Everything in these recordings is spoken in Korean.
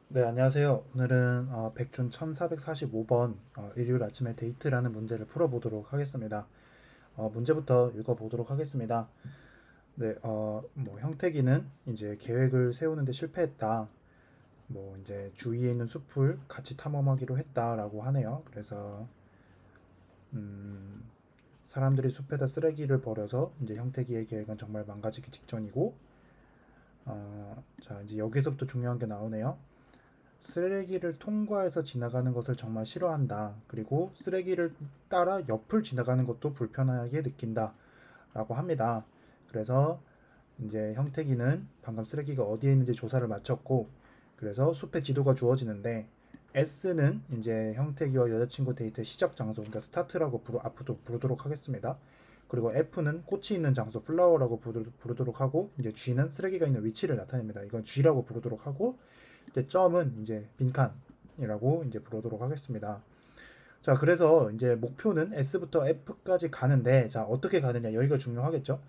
네, 안녕하세요. 오늘은 백준 1445번 일요일 아침에 데이트라는 문제를 풀어보도록 하겠습니다. 문제부터 읽어보도록 하겠습니다. 네, 뭐 형태기는 이제 계획을 세우는데 실패했다. 뭐 이제 주위에 있는 숲을 같이 탐험하기로 했다라고 하네요. 그래서 음, 사람들이 숲에다 쓰레기를 버려서 이제 형태기의 계획은 정말 망가지기 직전이고, 자 이제 여기서부터 중요한 게 나오네요. 쓰레기를 통과해서 지나가는 것을 정말 싫어한다. 그리고 쓰레기를 따라 옆을 지나가는 것도 불편하게 느낀다. 라고 합니다. 그래서 이제 형태기는 방금 쓰레기가 어디에 있는지 조사를 마쳤고, 그래서 숲의 지도가 주어지는데, S는 이제 형태기와 여자친구 데이트의 시작 장소, 그러니까 스타트라고 앞으로 부르도록 하겠습니다. 그리고 F는 꽃이 있는 장소, 플라워라고 부르도록 하고, 이제 G는 쓰레기가 있는 위치를 나타냅니다. 이건 G라고 부르도록 하고, 이제 점은 이제 빈칸이라고 이제 부르도록 하겠습니다. 자, 그래서 이제 목표는 S부터 F까지 가는데, 자, 어떻게 가느냐, 여기가 중요하겠죠?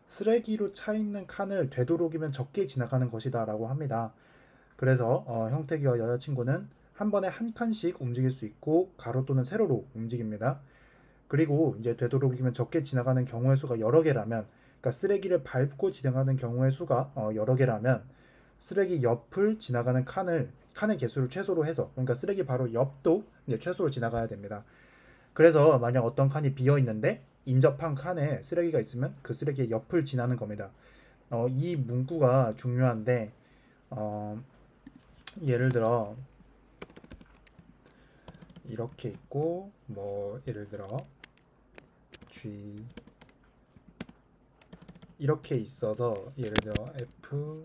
쓰레기로 차 있는 칸을 되도록이면 적게 지나가는 것이다 라고 합니다. 그래서 형태기와 여자친구는 한 번에 한 칸씩 움직일 수 있고 가로 또는 세로로 움직입니다. 그리고 이제 되도록이면 적게 지나가는 경우의 수가 여러 개라면, 그러니까 쓰레기를 밟고 지나가는 경우의 수가 여러 개라면 쓰레기 옆을 지나가는 칸의 개수를 최소로 해서, 그러니까 쓰레기 바로 옆도 이제 최소로 지나가야 됩니다. 그래서 만약 어떤 칸이 비어 있는데 인접한 칸에 쓰레기가 있으면 그 쓰레기의 옆을 지나는 겁니다. 이 문구가 중요한데, 어, 예를 들어 이렇게 있고, 뭐 예를 들어 G 이렇게 있어서 예를 들어 F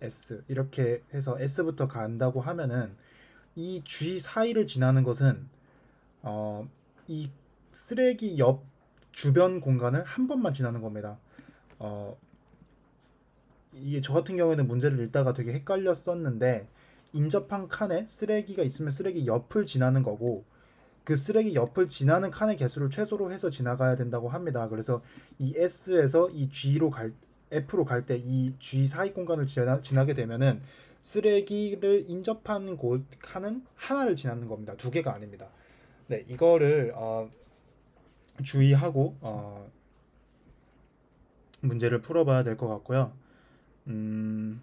S 이렇게 해서 S부터 간다고 하면은 이 G 사이를 지나는 것은 어, 이 쓰레기 옆 주변 공간을 한 번만 지나는 겁니다. 어, 이게 저 같은 경우에는 문제를 읽다가 되게 헷갈렸었는데, 인접한 칸에 쓰레기가 있으면 쓰레기 옆을 지나는 거고, 그 쓰레기 옆을 지나는 칸의 개수를 최소로 해서 지나가야 된다고 합니다. 그래서 이 S에서 이 G로 F로 갈 때 이 G 사이 공간을 지나게 되면은 쓰레기를 인접한 곳 칸은 하나를 지나는 겁니다. 두 개가 아닙니다. 네, 이거를 주의하고 문제를 풀어봐야 될 것 같고요. 음,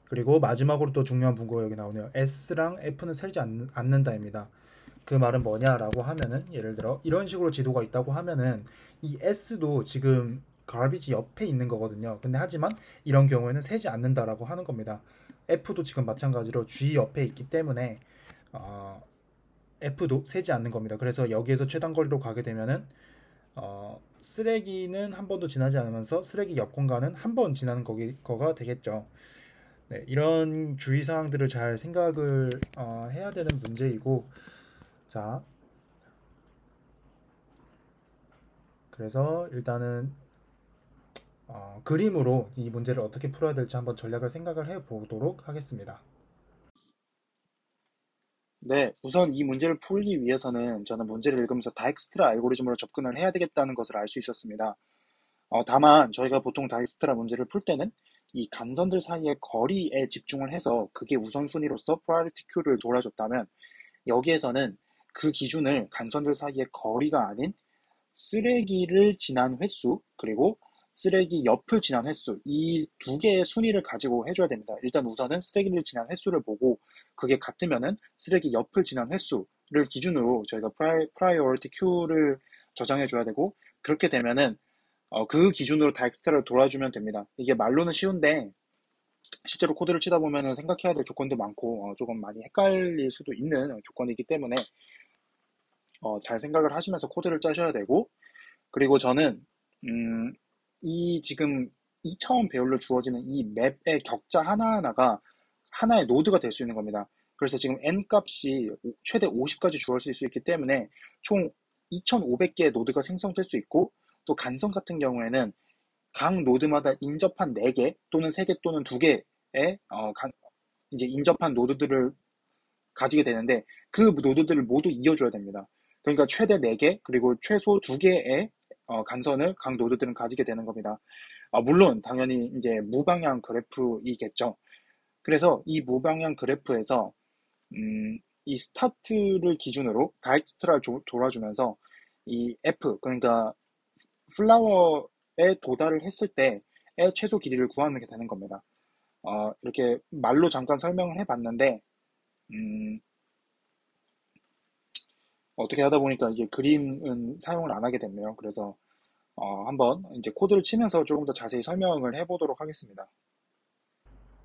그리고 마지막으로 또 중요한 문구가 여기 나오네요. S랑 F는 세지 않는다입니다. 그 말은 뭐냐라고 하면은, 예를 들어 이런 식으로 지도가 있다고 하면은 이 S도 지금 garbage 옆에 있는 거거든요. 근데 하지만 이런 경우에는 세지 않는다라고 하는 겁니다. F도 지금 마찬가지로 G 옆에 있기 때문에 어, F도 세지 않는 겁니다. 그래서 여기에서 최단 거리로 가게 되면은 쓰레기는 한 번도 지나지 않으면서 쓰레기 옆 공간은 한 번 지나는 거가 되겠죠. 네, 이런 주의사항들을 잘 생각을 해야 되는 문제이고, 자, 그래서 일단은 그림으로 이 문제를 어떻게 풀어야 될지 한번 전략을 생각을 해 보도록 하겠습니다. 네, 우선 이 문제를 풀기 위해서는 저는 문제를 읽으면서 다익스트라 알고리즘으로 접근을 해야 되겠다는 것을 알 수 있었습니다. 다만 저희가 보통 다익스트라 문제를 풀 때는 이 간선들 사이의 거리에 집중을 해서 그게 우선순위로서 프라이어리티 큐를 돌아줬다면, 여기에서는 그 기준을 간선들 사이의 거리가 아닌 쓰레기를 지난 횟수, 그리고 쓰레기 옆을 지난 횟수, 이 두 개의 순위를 가지고 해줘야 됩니다. 일단 우선은 쓰레기를 지난 횟수를 보고 그게 같으면은 쓰레기 옆을 지난 횟수를 기준으로 저희가 프라이어리티 큐를 저장해 줘야 되고, 그렇게 되면은 그 기준으로 다 엑스트라를 돌아주면 됩니다. 이게 말로는 쉬운데 실제로 코드를 치다 보면은 생각해야 될 조건도 많고 조금 많이 헷갈릴 수도 있는 조건이기 때문에 잘 생각을 하시면서 코드를 짜셔야 되고, 그리고 저는 음, 이 지금 2차원 배열로 주어지는 이 맵의 격자 하나하나가 하나의 노드가 될 수 있는 겁니다. 그래서 지금 n 값이 최대 50까지 주어질 수 있기 때문에 총 2500개의 노드가 생성될 수 있고, 또 간선 같은 경우에는 각 노드마다 인접한 4개 또는 3개 또는 2개의 이제 인접한 노드들을 가지게 되는데, 그 노드들을 모두 이어줘야 됩니다. 그러니까 최대 4개 그리고 최소 2개의 간선을 각 노드들은 가지게 되는 겁니다. 물론 당연히 이제 무방향 그래프이겠죠. 그래서 이 무방향 그래프에서 이 스타트를 기준으로 다이렉트를 돌아주면서 이 F, 그러니까 플라워에 도달을 했을 때의 최소 길이를 구하는 게 되는 겁니다. 이렇게 말로 잠깐 설명을 해봤는데, 음, 어떻게 하다 보니까 이제 그림은 사용을 안 하게 됐네요. 그래서 한번 이제 코드를 치면서 조금 더 자세히 설명을 해보도록 하겠습니다.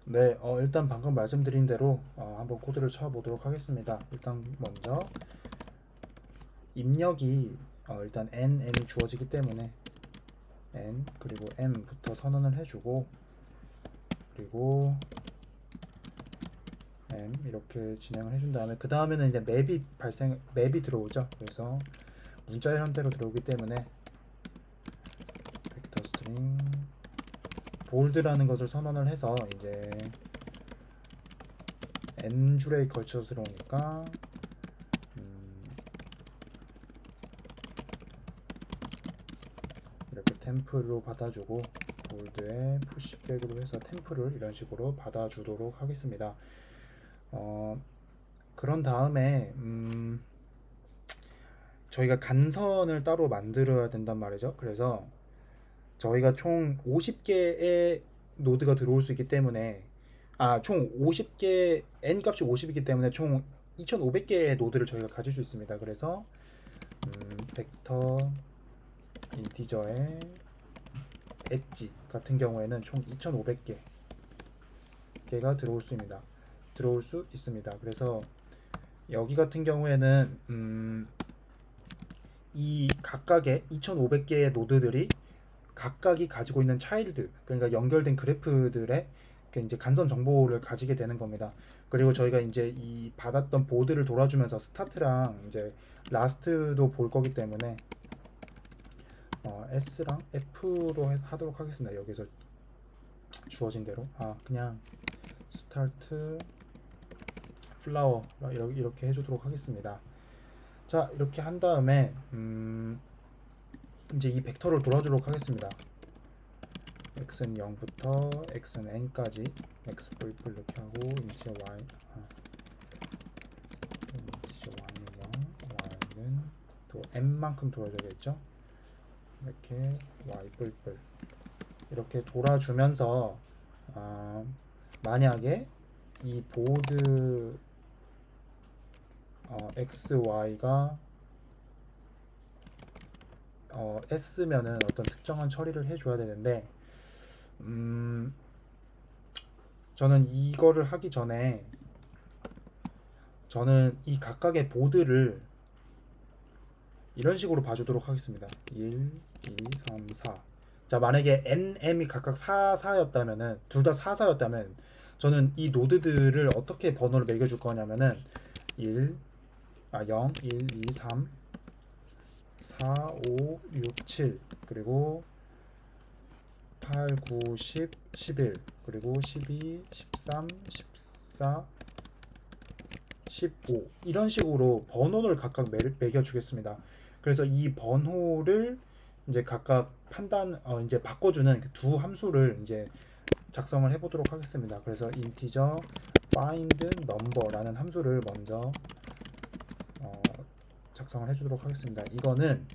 네, 일단 방금 말씀드린 대로 한번 코드를 쳐보도록 하겠습니다. 일단 먼저 입력이 일단 nm이 주어지기 때문에 n 그리고 m부터 선언을 해주고, 그리고 m 이렇게 진행을 해준 다음에 그 다음에는 이제 맵이 들어오죠. 그래서 문자의 형태로 들어오기 때문에 벡터 스트링 볼드라는 것을 선언을 해서 이제 n 줄에 걸쳐서 들어오니까 이렇게 템플로 받아주고, 볼드에 푸시백으로 해서 템플을 이런 식으로 받아주도록 하겠습니다. 그런 다음에 저희가 간선을 따로 만들어야 된단 말이죠. 그래서 저희가 총 50개의 노드가 들어올 수 있기 때문에 총 50개, n 값이 50이기 때문에 총 2500개의 노드를 저희가 가질 수 있습니다. 그래서 벡터 인티저의 엣지 같은 경우에는 총 2500개가 들어올 수 있습니다. 그래서 여기 같은 경우에는 이 각각의 2500개의 노드들이 각각이 가지고 있는 차일드, 그러니까 연결된 그래프들의 이제 간선 정보를 가지게 되는 겁니다. 그리고 저희가 이제 이 받았던 보드를 돌아주면서 스타트랑 이제 라스트도 볼 거기 때문에 S랑 F로 하도록 하겠습니다. 여기서 주어진 대로 그냥 스타트 플라워 이렇게 해주도록 하겠습니다. 자, 이렇게 한 다음에 이제 이 벡터를 돌아주도록 하겠습니다. x는 0부터 x는 n까지 x 플 이렇게 하고 인티저 y는 0, y는 또 n만큼 돌아줘야겠죠. 이렇게 y 뿔 이렇게 돌아주면서 만약에 이 보드 x, y가 s면은 어떤 특정한 처리를 해줘야 되는데, 저는 이거를 하기 전에 저는 이 각각의 보드를 이런 식으로 봐주도록 하겠습니다. 1, 2, 3, 4. 자, 만약에 nm이 각각 4, 4였다면은 둘 다 4, 4였다면 저는 이 노드들을 어떻게 번호를 매겨줄 거냐면은 0, 1, 2, 3, 4, 5, 6, 7 그리고 8, 9, 10, 11 그리고 12, 13, 14, 15 이런 식으로 번호를 각각 매겨주겠습니다. 그래서 이 번호를 이제 각각 이제 바꿔주는 두 함수를 이제 작성을 해보도록 하겠습니다. 그래서 인티저 find number라는 함수를 먼저 작성을 해주도록 하겠습니다. 이거는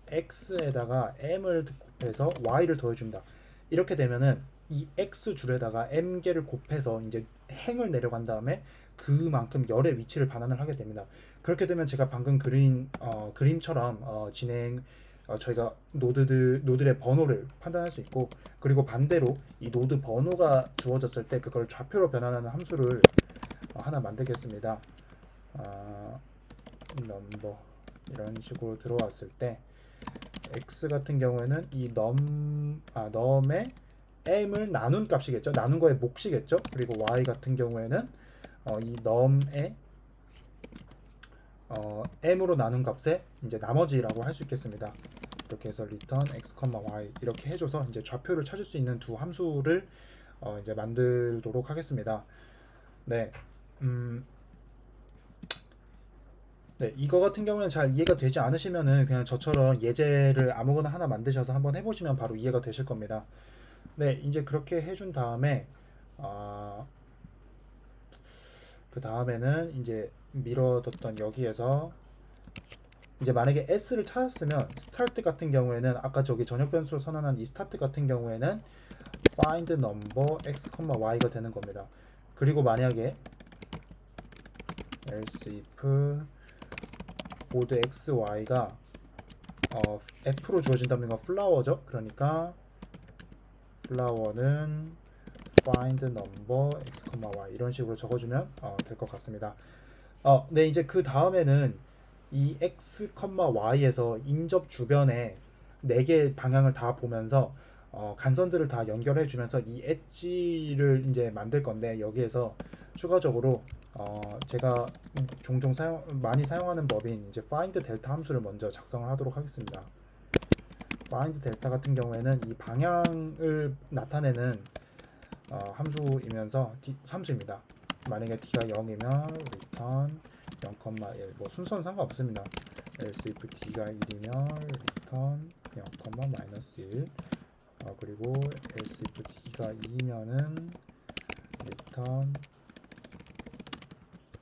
x에다가 m을 곱해서 y를 더해준다. 이렇게 되면은 이 x 줄에다가 m 개를 곱해서 이제 행을 내려간 다음에 그만큼 열의 위치를 반환을 하게 됩니다. 그렇게 되면 제가 방금 그린 그림처럼 저희가 노드들의 번호를 판단할 수 있고, 그리고 반대로 이 노드 번호가 주어졌을 때 그걸 좌표로 변환하는 함수를 하나 만들겠습니다. 넘버 이런 식으로 들어왔을 때 x 같은 경우에는 이 num의 m을 나눈 값이겠죠. 나눈 거의 몫이겠죠. 그리고 y 같은 경우에는 이 num의 m으로 나눈 값의 이제 나머지라고 할 수 있겠습니다. 이렇게 해서 return x, y 이렇게 해줘서 이제 좌표를 찾을 수 있는 두 함수를 이제 만들도록 하겠습니다. 네, 네, 이거 같은 경우는 잘 이해가 되지 않으시면은 그냥 저처럼 예제를 아무거나 하나 만드셔서 한번 해보시면 바로 이해가 되실 겁니다. 네, 이제 그렇게 해준 다음에 그 다음에는 이제 밀어뒀던 여기에서 이제 만약에 s를 찾았으면 start 같은 경우에는 아까 저기 전역 변수로 선언한 이 start 같은 경우에는 find number x, y가 되는 겁니다. 그리고 만약에 else if both x, y가 f로 주어진다면 이건 flower죠. 그러니까 flower는 find number x, y 이런 식으로 적어주면 될 것 같습니다. 네, 이제 그 다음에는 이 x, y에서 인접 주변에 4개 방향을 다 보면서 간선들을 다 연결해 주면서 이 엣지를 이제 만들 건데, 여기에서 추가적으로 제가 종종 많이 사용하는 법인 이제 find 델타 함수를 먼저 작성을 하도록 하겠습니다. find 델타 같은 경우에는 이 방향을 나타내는 함수이면서 함수입니다. 만약에 t가 0이면 return 0,1 뭐 순서는 상관없습니다. else if t가 1이면 return 0,-1 그리고 else if t가 2면은 return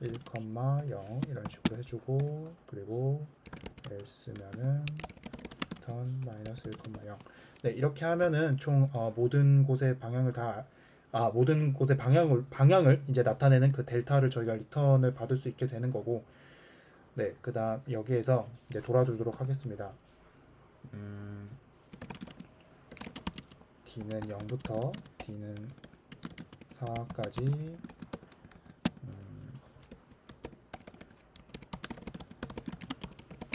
1,0 이런 식으로 해주고, 그리고 else면은 return -1,0. 네, 이렇게 하면은 총 모든 곳의 방향을 모든 곳의 방향을 이제 나타내는 그 델타를 저희가 리턴을 받을 수 있게 되는 거고, 네, 그다음 여기에서 이제 돌아주도록 하겠습니다. d는 0부터 d는 4까지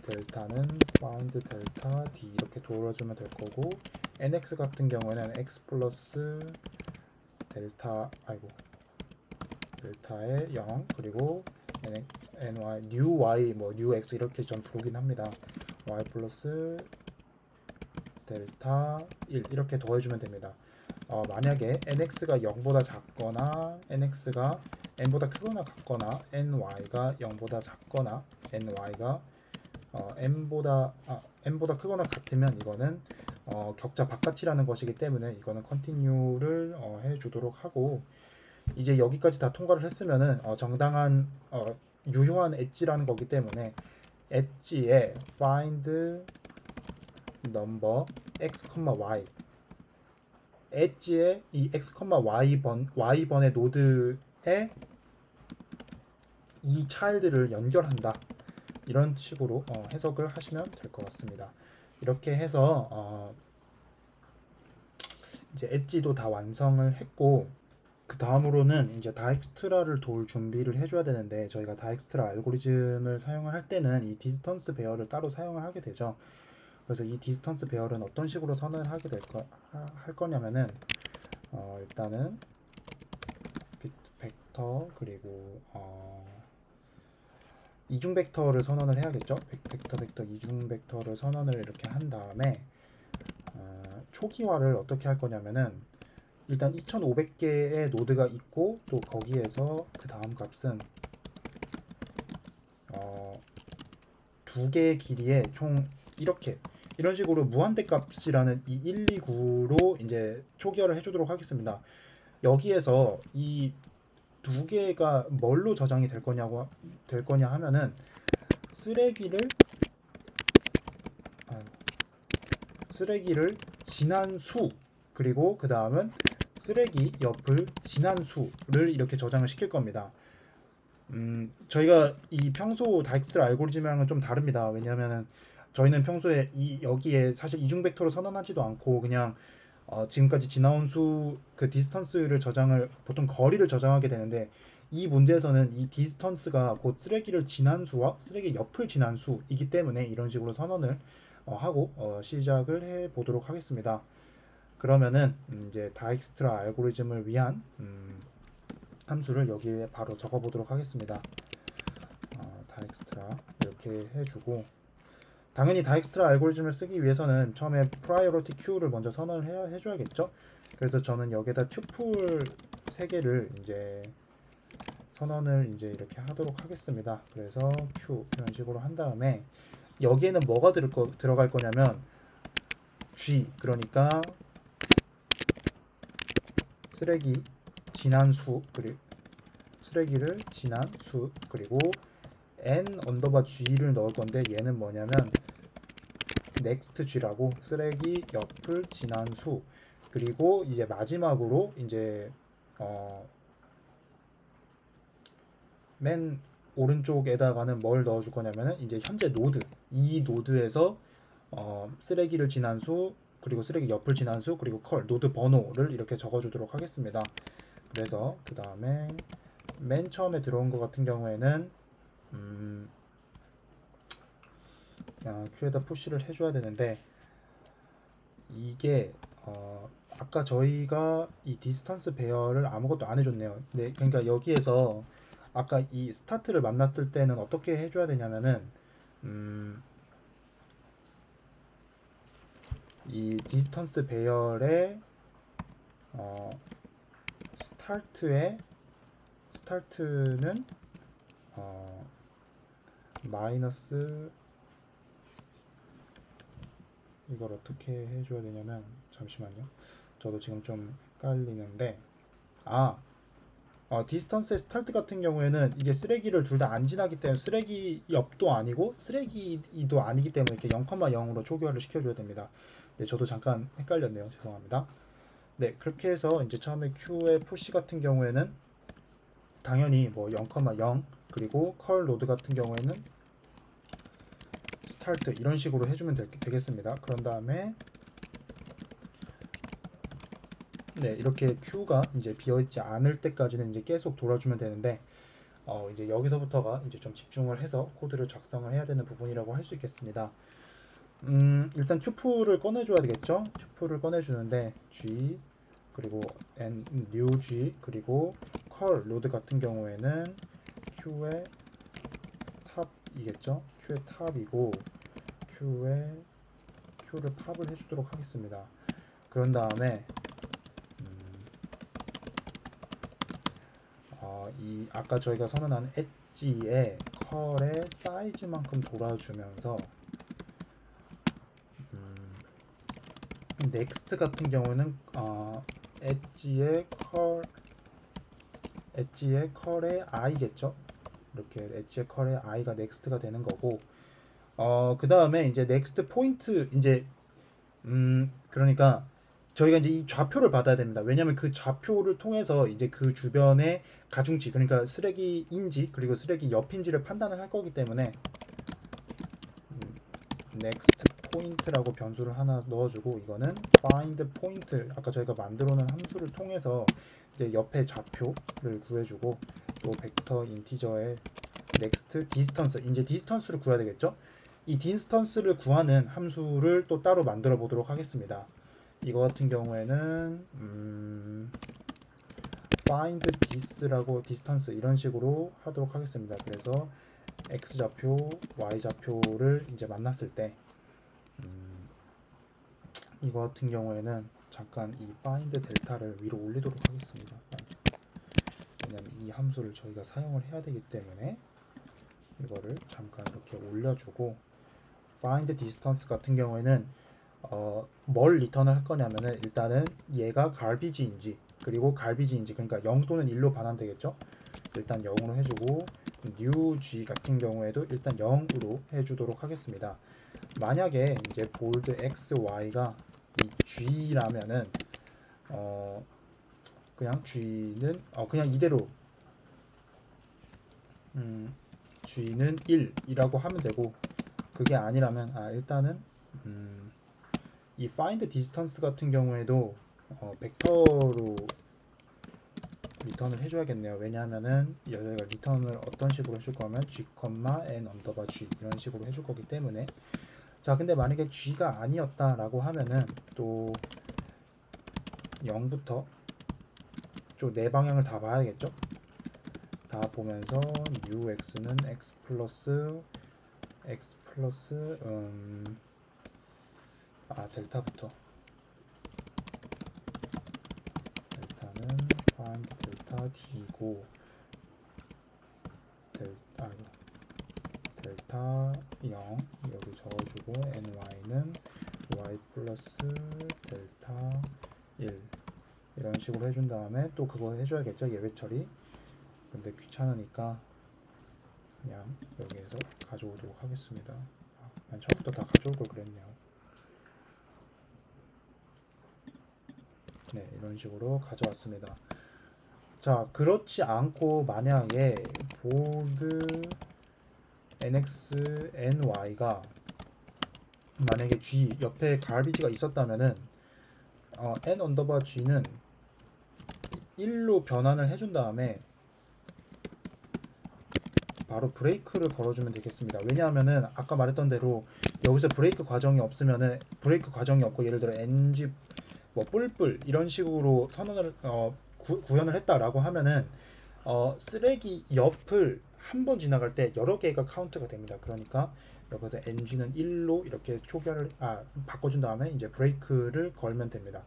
델타는 find 델타 d 이렇게 돌아주면 될 거고, nx 같은 경우에는 x 플러스 델타의 0 그리고 ny new y 뭐 new x 이렇게 좀 부르긴 합니다. y 플러스 델타 1 이렇게 더해주면 됩니다. 만약에 nx가 0보다 작거나 nx가 n보다 크거나 같거나 ny가 0보다 작거나 ny가 n보다 크거나 같으면 이거는 격자 바깥이라는 것이기 때문에 이거는 continue를 해주도록 하고, 이제 여기까지 다 통과를 했으면은 정당한 유효한 엣지라는 거기 때문에 엣지에 find number x, y 엣지에 이 x, y번의 노드에 이 차일드를 연결한다, 이런 식으로 해석을 하시면 될 것 같습니다. 이렇게 해서 이제 엣지도 다 완성을 했고, 그 다음으로는 이제 다엑스트라를 도울 준비를 해줘야 되는데, 저희가 다엑스트라 알고리즘을 사용을 할 때는 이 디스턴스 배열을 따로 사용을 하게 되죠. 그래서 이 디스턴스 배열은 어떤 식으로 선언을 할 거냐면은 일단은 벡터 그리고 이중 벡터를 선언을 해야겠죠. 벡터 이중 벡터를 선언을 이렇게 한 다음에 초기화를 어떻게 할 거냐면은, 일단 2500개의 노드가 있고, 또 거기에서 그 다음 값은 2개의 길이에 총 이런 식으로 무한대 값이라는 이 129로 이제 초기화를 해주도록 하겠습니다. 여기에서 이 2개가 뭘로 저장이 될 거냐 하면은 쓰레기를 지난 수, 그리고 그 다음은 쓰레기 옆을 지난 수를 이렇게 저장을 시킬 겁니다. 저희가 이 평소 다익스트라 알고리즘이랑은 좀 다릅니다. 왜냐하면은 저희는 평소에 여기에 사실 이중 벡터를 선언하지도 않고 그냥 지금까지 지나온 수 그 디스턴스를 보통 거리를 저장하게 되는데, 이 문제에서는 이 디스턴스가 곧 쓰레기를 지난 수와 쓰레기 옆을 지난 수이기 때문에 이런 식으로 선언을 하고 시작을 해 보도록 하겠습니다. 그러면은 이제 다익스트라 알고리즘을 위한 함수를 여기에 바로 적어 보도록 하겠습니다. 다익스트라 이렇게 해주고, 당연히 다익스트라 알고리즘을 쓰기 위해서는 처음에 priority queue를 먼저 선언을 해줘야겠죠. 그래서 저는 여기에다 튜플 3개를 이제 선언을 이제 이렇게 하도록 하겠습니다. 그래서 queue 이런 식으로 한 다음에 여기에는 뭐가 들어갈 거냐면 g, 그러니까 쓰레기 지난 수, 그리고 쓰레기를 지난 수 그리고 n 언더바 g를 넣을 건데 얘는 뭐냐면 next g라고 쓰레기 옆을 지난 수 그리고 이제 마지막으로 이제 맨 오른쪽에다가는 뭘 넣어줄 거냐면은 이제 현재 노드 이 노드에서 쓰레기를 지난 수 그리고 쓰레기 옆을 지난 수 그리고 노드 번호를 이렇게 적어주도록 하겠습니다. 그래서 그 다음에 맨 처음에 들어온 것 같은 경우에는 그냥 Q에다 푸시를 해줘야 되는데 이게 아까 저희가 이 디스턴스 배열을 아무것도 안 해줬네요. 네, 그러니까 여기에서 아까 이 스타트를 만났을 때는 어떻게 해줘야 되냐면은 이 디스턴스 배열의 스타트는 마이너스 이걸 어떻게 해줘야 되냐면 잠시만요. 저도 지금 좀 헷갈리는데 디스턴스의 스타트 같은 경우에는 이게 쓰레기를 둘 다 안 지나기 때문에 쓰레기 옆도 아니고 쓰레기도 아니기 때문에 이렇게 0,0으로 초기화를 시켜줘야 됩니다. 네, 저도 잠깐 헷갈렸네요. 죄송합니다. 네, 그렇게 해서 이제 처음에 Q의 푸시 같은 경우에는 당연히 뭐 0,0 그리고 컬 로드 같은 경우에는 스타트 이런 식으로 해주면 되겠습니다. 그런 다음에 네, 이렇게 Q가 이제 비어있지 않을 때까지는 이제 계속 돌아주면 되는데 이제 여기서부터가 이제 좀 집중을 해서 코드를 작성을 해야 되는 부분이라고 할 수 있겠습니다. 일단 튜플을 꺼내줘야 되겠죠? 튜플을 꺼내주는데 G 그리고 new G 그리고 컬 로드 같은 경우에는 Q의 탑이겠죠? Q의 탑이고 Q를 팝을 해주도록 하겠습니다. 그런 다음에 이 아까 저희가 선언한 엣지의 컬의 사이즈만큼 돌아주면서 넥스트 같은 경우는 엣지의 컬의 i겠죠. 이렇게 엣지의 컬의 i가 넥스트가 되는 거고 그 다음에 이제 넥스트 포인트 이제 그러니까 저희가 이제 이 좌표를 받아야 됩니다. 왜냐하면 그 좌표를 통해서 이제 그 주변의 가중치 그러니까 쓰레기인지 그리고 쓰레기 옆인지를 판단을 할 거기 때문에 next point라고 변수를 하나 넣어주고 이거는 find point 아까 저희가 만들어 놓은 함수를 통해서 이제 옆에 좌표를 구해주고 또 벡터 인티저의 next distance 이제 distance를 구해야 되겠죠. 이 distance를 구하는 함수를 또 따로 만들어 보도록 하겠습니다. 이거 같은 경우에는 find this라고 distance 이런 식으로 하도록 하겠습니다. 그래서 x 좌표, y 좌표를 이제 만났을 때 이거 같은 경우에는 잠깐 이 find 델타를 위로 올리도록 하겠습니다. 왜냐면 이 함수를 저희가 사용을 해야 되기 때문에 이거를 잠깐 이렇게 올려주고 find distance 같은 경우에는 뭘 리턴을 할 거냐면은 일단은 얘가 garbage인지 그리고 garbage인지 그러니까 0 또는 1로 반환되겠죠. 일단 0으로 해주고 new g 같은 경우에도 일단 0으로 해주도록 하겠습니다. 만약에 이제 bold x, y가 이 g라면은 그냥 g는 그냥 이대로 g는 1이라고 하면 되고 그게 아니라면 일단은 이 find distance 같은 경우에도 벡터로 리턴을 해줘야겠네요. 왜냐하면은 여기가 리턴을 어떤 식으로 해줄 거면 g, n 언더바 g 이런 식으로 해줄 거기 때문에 자 근데 만약에 g가 아니었다라고 하면은 또 0부터 좀 네 방향을 다 봐야겠죠. 다 보면서 new x는 x 플러스 델타부터 델타는 find 델타 d고 델타 0 여기 적어주고 ny는 y 플러스 델타 1 이런 식으로 해준 다음에 또 그거 해줘야겠죠. 예외 처리. 근데 되는데 귀찮으니까 그냥 여기에서 가져오도록 하겠습니다. 난 처음부터 다 가져올 걸 그랬네요. 네, 이런 식으로 가져왔습니다. 자, 그렇지 않고 만약에 보드 nx ny가 만약에 g 옆에 garbage가 있었다면은 n 언더바 g는 1로 변환을 해준 다음에 바로 브레이크를 걸어주면 되겠습니다. 왜냐하면은 아까 말했던 대로 여기서 브레이크 과정이 없고 예를 들어 ng 뭐 뿔뿔 이런 식으로 선언을 구현을 했다라고 하면은 쓰레기 옆을 한 번 지나갈 때 여러 개가 카운트가 됩니다. 그러니까 여기서 ng는 1로 이렇게 바꿔준 다음에 이제 브레이크를 걸면 됩니다.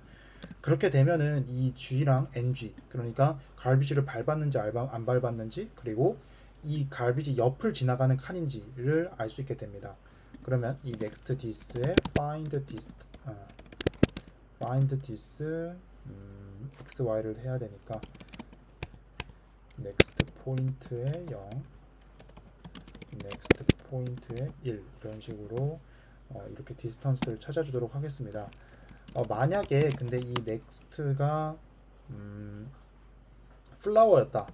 그렇게 되면은 이 g랑 ng 그러니까 갈비지를 밟았는지 안 밟았는지 그리고 이 갈비지 옆을 지나가는 칸인지를 알 수 있게 됩니다. 그러면 이 next this에 find this xy를 해야 되니까 next 포인트에 0 next 포인트에 1 이런 식으로 이렇게 디스턴스를 찾아주도록 하겠습니다. 만약에 근데 이 next가 플라워였다.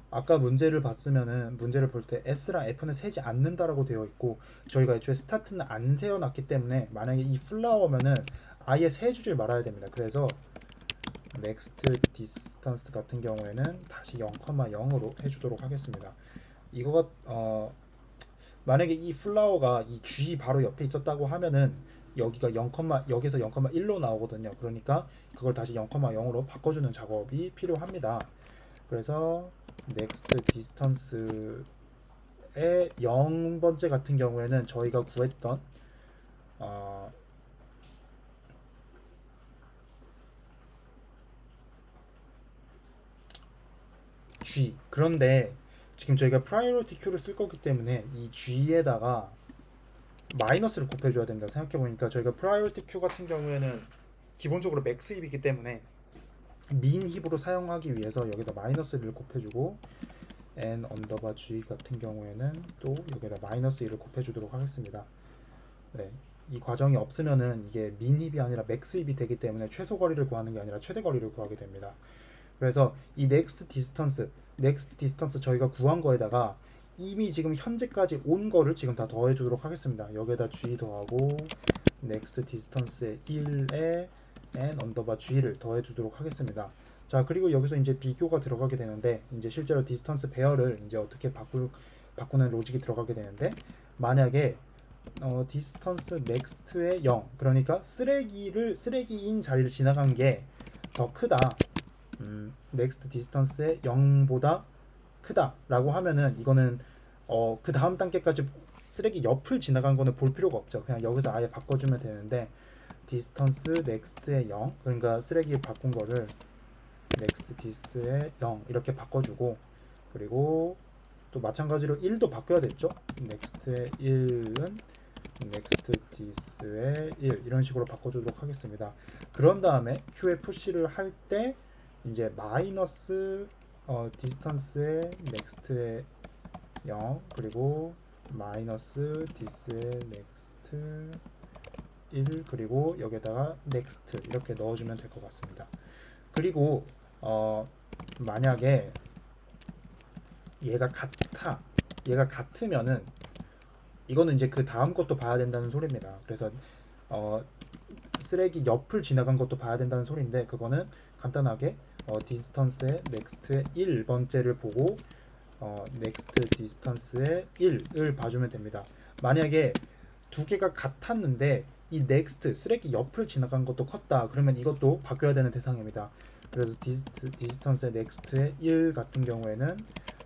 아까 문제를 봤으면은 문제를 볼 때 S랑 F는 세지 않는다라고 되어 있고 저희가 애초에 스타트는 안 세워놨기 때문에 만약에 이 플라워면은 아예 세주질 말아야 됩니다. 그래서 next distance 같은 경우에는 다시 0,0으로 해주도록 하겠습니다. 이거가 만약에 이 플라워가 이 G 바로 옆에 있었다고 하면은 여기서 0,1로 나오거든요. 그러니까 그걸 다시 0,0으로 바꿔주는 작업이 필요합니다. 그래서 next distance의 0번째 같은 경우에는 저희가 구했던 G 그런데 지금 저희가 priority queue를 쓸 거기 때문에 이 G에다가 마이너스를 곱해줘야 된다. 생각해보니까 저희가 priority queue 같은 경우에는 기본적으로 max 힙이기 때문에 min 힙으로 사용하기 위해서 여기다 마이너스를 곱해주고 n 언더바 g 같은 경우에는 또 여기다 마이너스 1을 곱해주도록 하겠습니다. 네, 이 과정이 없으면은 이게 min 힙이 아니라 max 힙이 되기 때문에 최소 거리를 구하는 게 아니라 최대 거리를 구하게 됩니다. 그래서 이 next distance 저희가 구한 거에다가 이미 지금 현재까지 온 거를 지금 다 더해주도록 하겠습니다. 여기에다 g 더하고 next distance의 1에 n 언더바 g를 더해주도록 하겠습니다. 자, 그리고 여기서 이제 비교가 들어가게 되는데 이제 실제로 디스턴스 배열을 이제 어떻게 바꾸는 로직이 들어가게 되는데 만약에 디스턴스 넥스트의 0 그러니까 쓰레기인 자리를 지나간 게 더 크다. 넥스트 디스턴스의 0보다 크다 라고 하면은 이거는 그 다음 단계까지 쓰레기 옆을 지나간 거는 볼 필요가 없죠. 그냥 여기서 아예 바꿔주면 되는데 디스턴스 넥스트의 0 그러니까 쓰레기 바꾼 거를 넥스트 디스의 0 이렇게 바꿔주고 그리고 또 마찬가지로 1도 바꿔야 됐죠. 넥스트의 1은 넥스트 디스의 1 이런 식으로 바꿔주도록 하겠습니다. 그런 다음에 Q에 푸시를 할 때 이제 마이너스 디스턴스의 넥스트의 0 그리고 마이너스 디스의 넥스트 1 그리고 여기다가 넥스트 이렇게 넣어주면 될 것 같습니다. 그리고 만약에 얘가 같으면은 이거는 이제 그 다음 것도 봐야 된다는 소리입니다. 그래서 쓰레기 옆을 지나간 것도 봐야 된다는 소리인데 그거는 간단하게 디스턴스의 넥스트의 1번째를 보고 넥스트 디스턴스의 1을 봐주면 됩니다. 만약에 두 개가 같았는데 이 넥스트 쓰레기 옆을 지나간 것도 컸다 그러면 이것도 바뀌어야 되는 대상입니다. 그래서 디스턴스의 넥스트의 1 같은 경우에는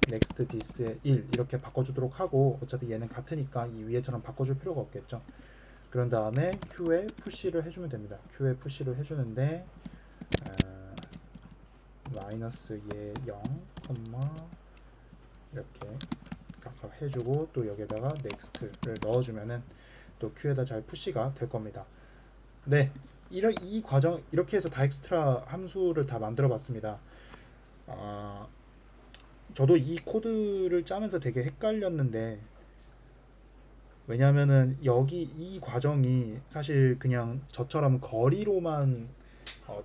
넥스트 디스의 1 이렇게 바꿔주도록 하고 어차피 얘는 같으니까 이 위에처럼 바꿔줄 필요가 없겠죠. 그런 다음에 Q에 푸시를 해주면 됩니다. Q에 푸시를 해주는데 마이너스 얘 0, 이렇게 각각 해주고 또 여기다가 넥스트를 넣어주면은 또 Q에다 잘 푸시가 될 겁니다. 네, 이 과정 이렇게 해서 다익스트라 함수를 다 만들어 봤습니다. 저도 이 코드를 짜면서 되게 헷갈렸는데, 왜냐면은 여기 이 과정이 사실 그냥 저처럼 거리로만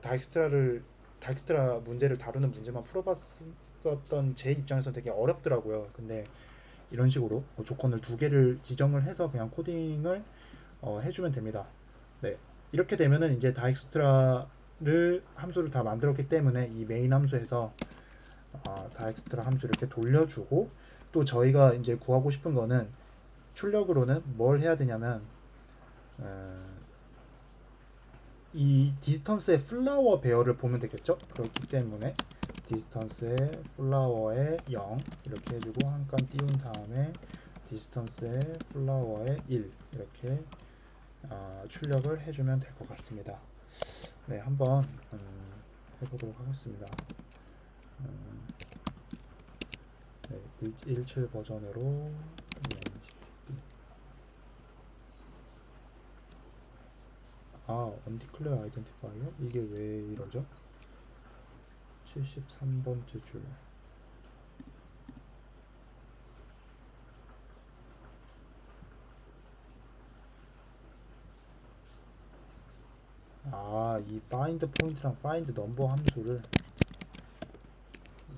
다익스트라 문제를 다루는 문제만 풀어봤었던 제 입장에서 되게 어렵더라고요. 근데 이런 식으로 조건을 두 개를 지정을 해서 그냥 코딩을 해주면 됩니다. 네, 이렇게 되면은 이제 다익스트라를 함수를 다 만들었기 때문에 이 메인 함수에서 다익스트라 함수 이렇게 돌려주고, 또 저희가 이제 구하고 싶은 거는 출력으로는 뭘 해야 되냐면 어, 이 디스턴스의 플라워 배열을 보면 되겠죠. 그렇기 때문에 디스턴스의 플라워의 0 이렇게 해주고 한 칸 띄운 다음에 디스턴스의 플라워의 1 이렇게 출력을 해주면 될 것 같습니다. 네, 한번 해보도록 하겠습니다. 네, 17 버전으로 undeclare identifier? 이게 왜 이러죠? 73번째 줄. 이 find point랑 find number 함수를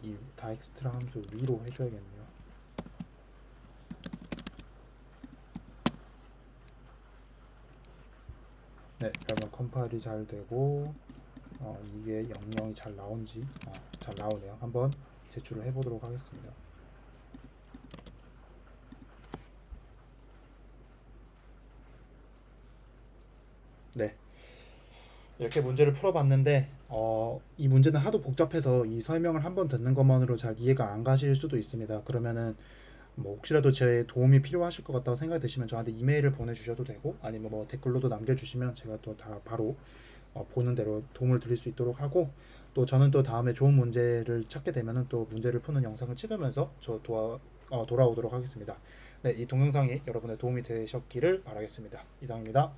이 다익스트라 함수 위로 해줘야겠네요. 네, 그러면 컴파일이 잘 되고 이게 영영이 잘 나온지 잘 나오네요. 한번 제출을 해보도록 하겠습니다. 네, 이렇게 문제를 풀어봤는데 이 문제는 하도 복잡해서 이 설명을 한번 듣는 것만으로 잘 이해가 안 가실 수도 있습니다. 그러면은 뭐 혹시라도 제 도움이 필요하실 것 같다고 생각이 드시면 저한테 이메일을 보내주셔도 되고, 아니면 뭐 댓글로도 남겨주시면 제가 또 다 바로 보는 대로 도움을 드릴 수 있도록 하고, 또 저는 또 다음에 좋은 문제를 찾게 되면은 또 문제를 푸는 영상을 찍으면서 돌아오도록 하겠습니다. 네, 이 동영상이 여러분의 도움이 되셨기를 바라겠습니다. 이상입니다.